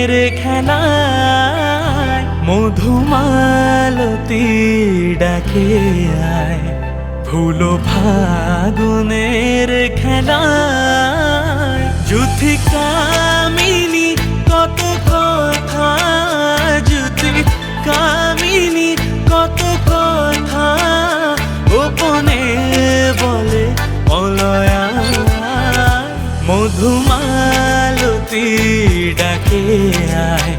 ফাগুনের খেলায় মধুমালতী ডাকে আয়। ফুল ফাগুনের খেলায় যুথি কামিনী কত কথা, যুথি কামিনী কত কথা গোপনে বলে অলয়া। মধুমালতী ডাকে আয়,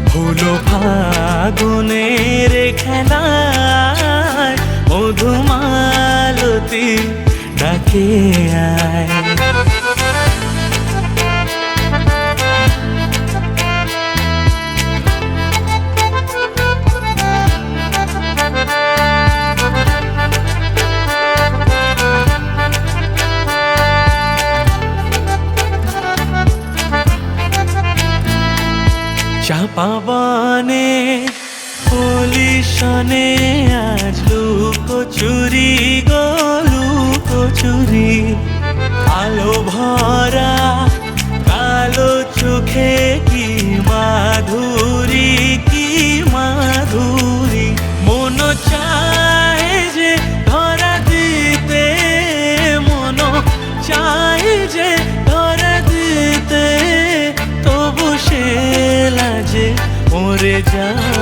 ফুল ফাগুনের খেলায় মধুমালতী ডাকে আয়। চাপাবনে পুলিশনে আজ লুকোচুরি গো লুকোচুরি। আলো ভরা কালো চোখে কি মাধুরী, কি মাধুরী। মন চায় যে ধরা দিতে, মন চায় যে ধরা দিতে, তবু সে লাজে মরে যায়।